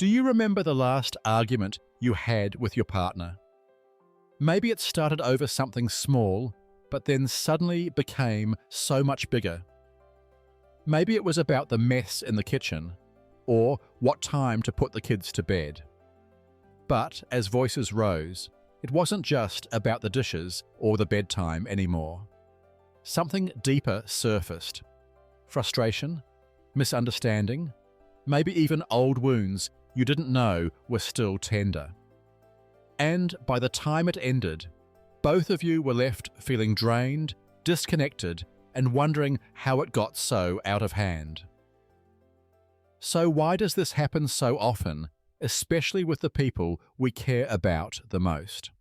Do you remember the last argument you had with your partner? Maybe it started over something small, but then suddenly became so much bigger. Maybe it was about the mess in the kitchen, or what time to put the kids to bed. But as voices rose, it wasn't just about the dishes or the bedtime anymore. Something deeper surfaced. Frustration, misunderstanding, maybe even old wounds you didn't know were still tender. And by the time it ended, both of you were left feeling drained, disconnected, and wondering how it got so out of hand. So why does this happen so often, especially with the people we care about the most?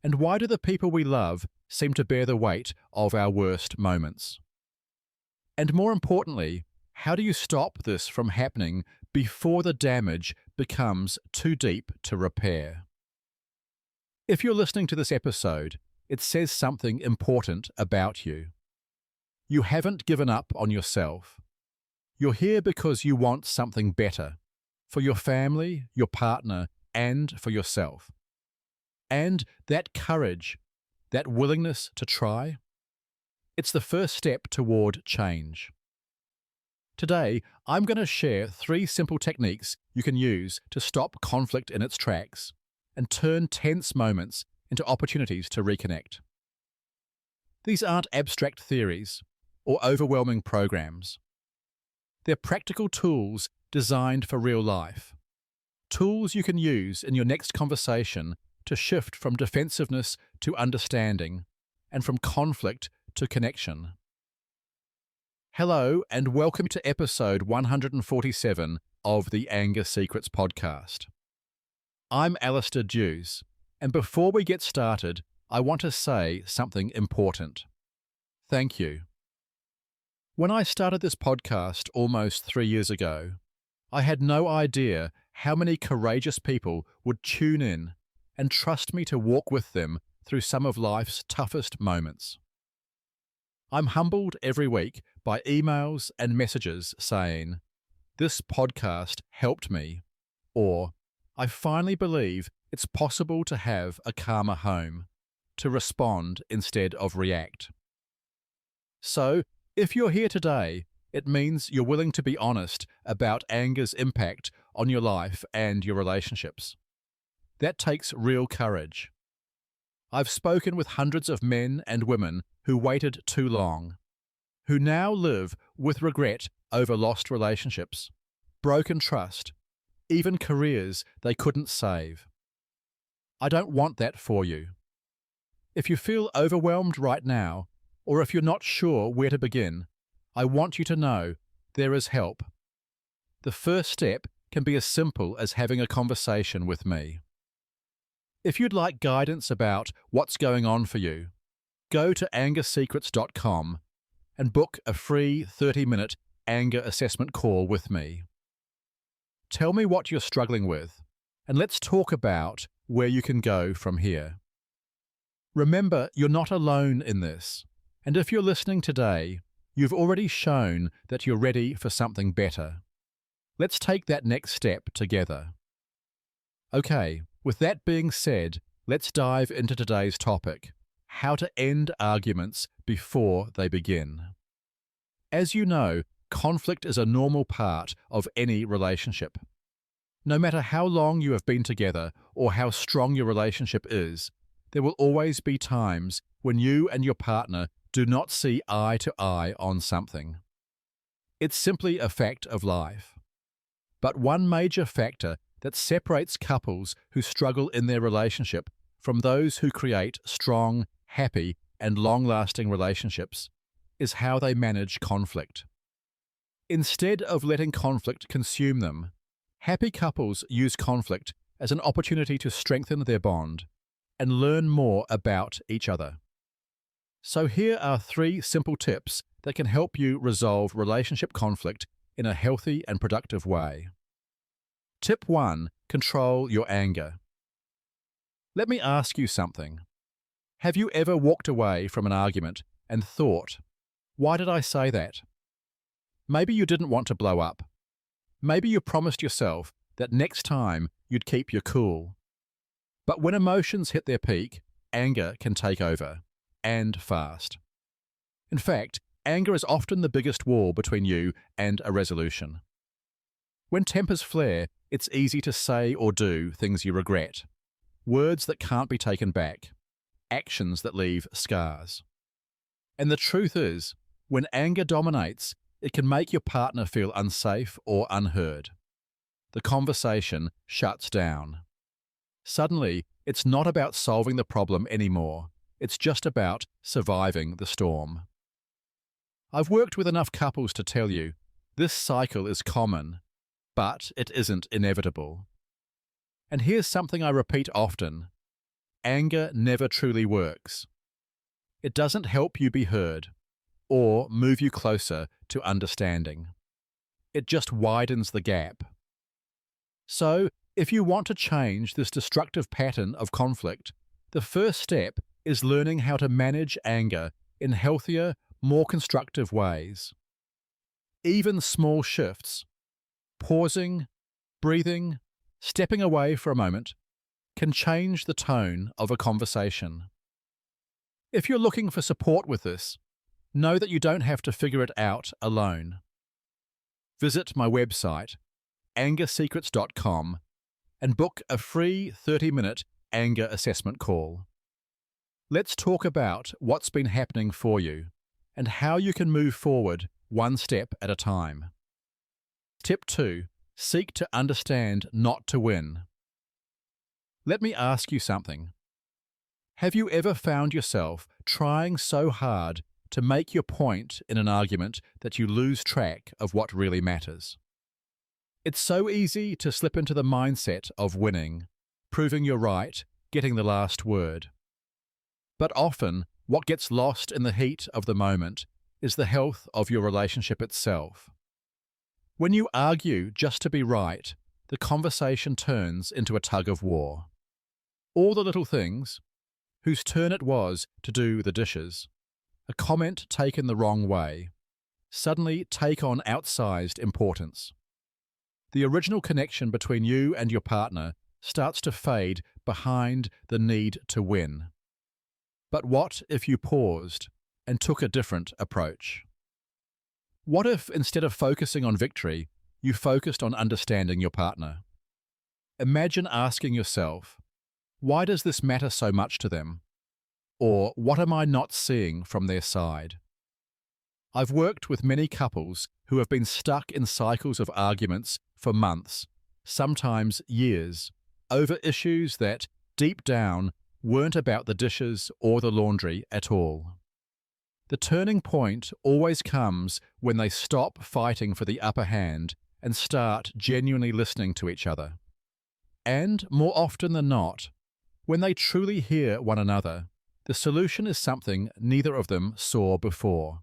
And why do the people we love seem to bear the weight of our worst moments? And more importantly, how do you stop this from happening before the damage becomes too deep to repair? If you're listening to this episode, it says something important about you. You haven't given up on yourself. You're here because you want something better for your family, your partner, and for yourself. And that courage, that willingness to try, it's the first step toward change. Today, I'm going to share 3 simple techniques you can use to stop conflict in its tracks and turn tense moments into opportunities to reconnect. These aren't abstract theories or overwhelming programs. They're practical tools designed for real life. Tools you can use in your next conversation to shift from defensiveness to understanding and from conflict to connection. Hello, and welcome to episode 147 of the Anger Secrets podcast. I'm Alastair Duhs, and before we get started, I want to say something important. Thank you. When I started this podcast almost 3 years ago, I had no idea how many courageous people would tune in and trust me to walk with them through some of life's toughest moments. I'm humbled every week by emails and messages saying, "This podcast helped me," or "I finally believe it's possible to have a calmer home, to respond instead of react." So, if you're here today, it means you're willing to be honest about anger's impact on your life and your relationships. That takes real courage. I've spoken with hundreds of men and women who waited too long, who now live with regret over lost relationships, broken trust, even careers they couldn't save. I don't want that for you. If you feel overwhelmed right now, or if you're not sure where to begin, I want you to know there is help. The first step can be as simple as having a conversation with me. If you'd like guidance about what's going on for you, go to angersecrets.com and book a free 30-minute anger assessment call with me. Tell me what you're struggling with, and let's talk about where you can go from here. Remember, you're not alone in this, and if you're listening today, you've already shown that you're ready for something better. Let's take that next step together. Okay, with that being said, let's dive into today's topic: how to end arguments before they begin. As you know, conflict is a normal part of any relationship. No matter how long you have been together or how strong your relationship is, there will always be times when you and your partner do not see eye to eye on something. It's simply a fact of life. But one major factor that separates couples who struggle in their relationship from those who create strong, happy, and long-lasting relationships is how they manage conflict. Instead of letting conflict consume them, happy couples use conflict as an opportunity to strengthen their bond and learn more about each other. So here are 3 simple tips that can help you resolve relationship conflict in a healthy and productive way. Tip 1. Control your anger. Let me ask you something. Have you ever walked away from an argument and thought, "Why did I say that?" Maybe you didn't want to blow up. Maybe you promised yourself that next time you'd keep your cool. But when emotions hit their peak, anger can take over, and fast. In fact, anger is often the biggest wall between you and a resolution. When tempers flare, it's easy to say or do things you regret, words that can't be taken back, actions that leave scars. And the truth is, when anger dominates, it can make your partner feel unsafe or unheard. The conversation shuts down. Suddenly, it's not about solving the problem anymore. It's just about surviving the storm. I've worked with enough couples to tell you, this cycle is common, but it isn't inevitable. And here's something I repeat often. Anger never truly works. It doesn't help you be heard or move you closer to understanding. It just widens the gap. So, if you want to change this destructive pattern of conflict, the first step is learning how to manage anger in healthier, more constructive ways. Even small shifts, pausing, breathing, stepping away for a moment, can change the tone of a conversation. If you're looking for support with this, know that you don't have to figure it out alone. Visit my website, angersecrets.com, and book a free 30-minute anger assessment call. Let's talk about what's been happening for you and how you can move forward one step at a time. Tip 2. Seek to understand, not to win. Let me ask you something. Have you ever found yourself trying so hard to make your point in an argument that you lose track of what really matters? It's so easy to slip into the mindset of winning, proving you're right, getting the last word. But often, what gets lost in the heat of the moment is the health of your relationship itself. When you argue just to be right, the conversation turns into a tug of war. All the little things, whose turn it was to do the dishes, a comment taken the wrong way, suddenly take on outsized importance. The original connection between you and your partner starts to fade behind the need to win. But what if you paused and took a different approach? What if, instead of focusing on victory, you focused on understanding your partner? Imagine asking yourself, why does this matter so much to them? Or what am I not seeing from their side? I've worked with many couples who have been stuck in cycles of arguments for months, sometimes years, over issues that, deep down, weren't about the dishes or the laundry at all. The turning point always comes when they stop fighting for the upper hand and start genuinely listening to each other. And, more often than not, when they truly hear one another, the solution is something neither of them saw before.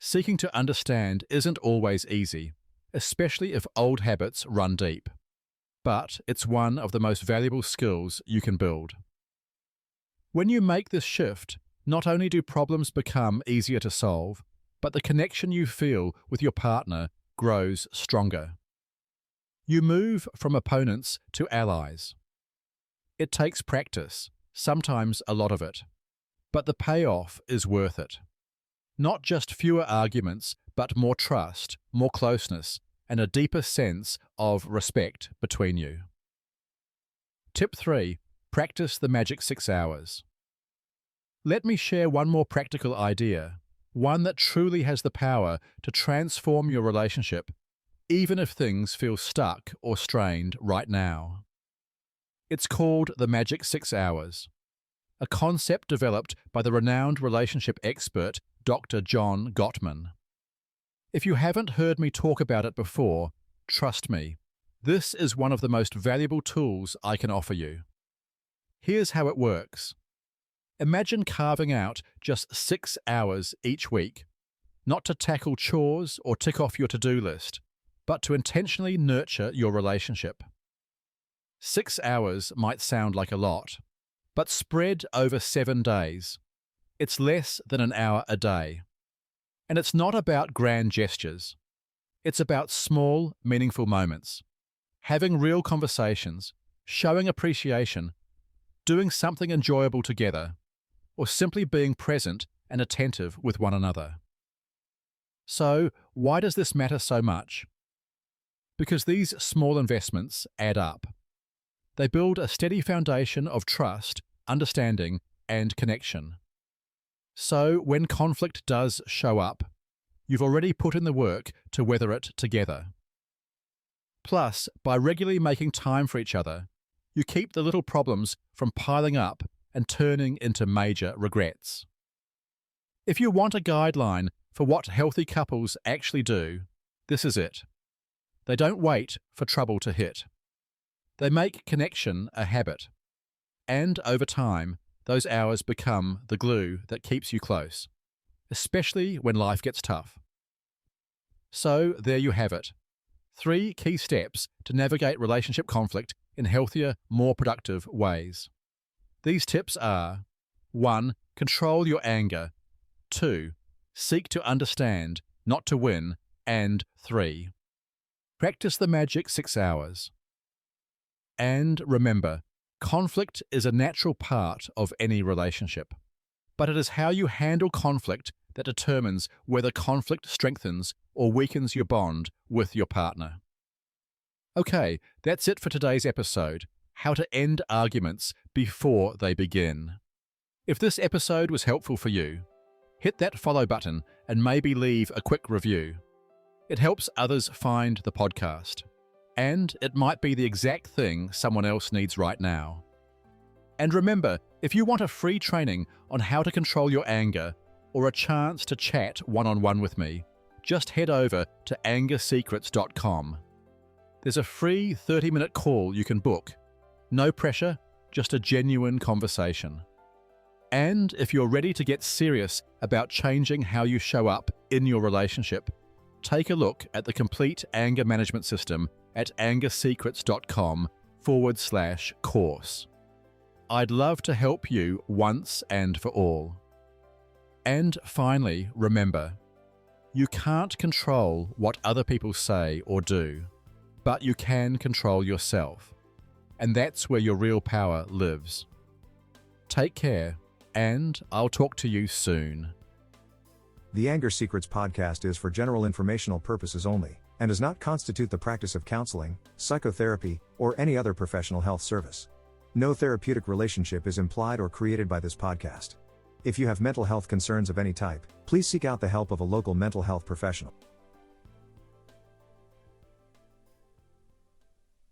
Seeking to understand isn't always easy, especially if old habits run deep. But it's one of the most valuable skills you can build. When you make this shift, not only do problems become easier to solve, but the connection you feel with your partner grows stronger. You move from opponents to allies. It takes practice, sometimes a lot of it, but the payoff is worth it. Not just fewer arguments, but more trust, more closeness, and a deeper sense of respect between you. Tip 3. Practice the magic 6 hours. Let me share one more practical idea, one that truly has the power to transform your relationship, even if things feel stuck or strained right now. It's called the magic 6 hours, a concept developed by the renowned relationship expert Dr. John Gottman. If you haven't heard me talk about it before, trust me, this is one of the most valuable tools I can offer you. Here's how it works. Imagine carving out just 6 hours each week, not to tackle chores or tick off your to-do list, but to intentionally nurture your relationship. 6 hours might sound like a lot, but spread over 7 days, it's less than an hour a day. And it's not about grand gestures. It's about small, meaningful moments. having real conversations, showing appreciation, doing something enjoyable together, or simply being present and attentive with one another. So, why does this matter so much? Because these small investments add up. They build a steady foundation of trust, understanding, and connection. So, when conflict does show up, you've already put in the work to weather it together. Plus, by regularly making time for each other, you keep the little problems from piling up and turning into major regrets. If you want a guideline for what healthy couples actually do, this is it. They don't wait for trouble to hit. They make connection a habit. And over time, those hours become the glue that keeps you close, especially when life gets tough. So there you have it. 3 key steps to navigate relationship conflict in healthier, more productive ways. These tips are: 1. Control your anger. 2. Seek to understand, not to win. And 3. Practice the magic 6 hours. And remember, conflict is a natural part of any relationship. But it is how you handle conflict that determines whether conflict strengthens or weakens your bond with your partner. Okay, that's it for today's episode: how to end arguments before they begin. If this episode was helpful for you, hit that follow button and maybe leave a quick review. It helps others find the podcast, and it might be the exact thing someone else needs right now. And remember, if you want a free training on how to control your anger or a chance to chat one-on-one with me, just head over to angersecrets.com. There's a free 30-minute call you can book. No pressure, just a genuine conversation. And if you're ready to get serious about changing how you show up in your relationship, take a look at the complete anger management system at angersecrets.com/course. I'd love to help you once and for all. And finally, remember, you can't control what other people say or do, but you can control yourself. And that's where your real power lives. Take care, and I'll talk to you soon. The Anger Secrets podcast is for general informational purposes only, and does not constitute the practice of counseling, psychotherapy, or any other professional health service. No therapeutic relationship is implied or created by this podcast. If you have mental health concerns of any type, please seek out the help of a local mental health professional.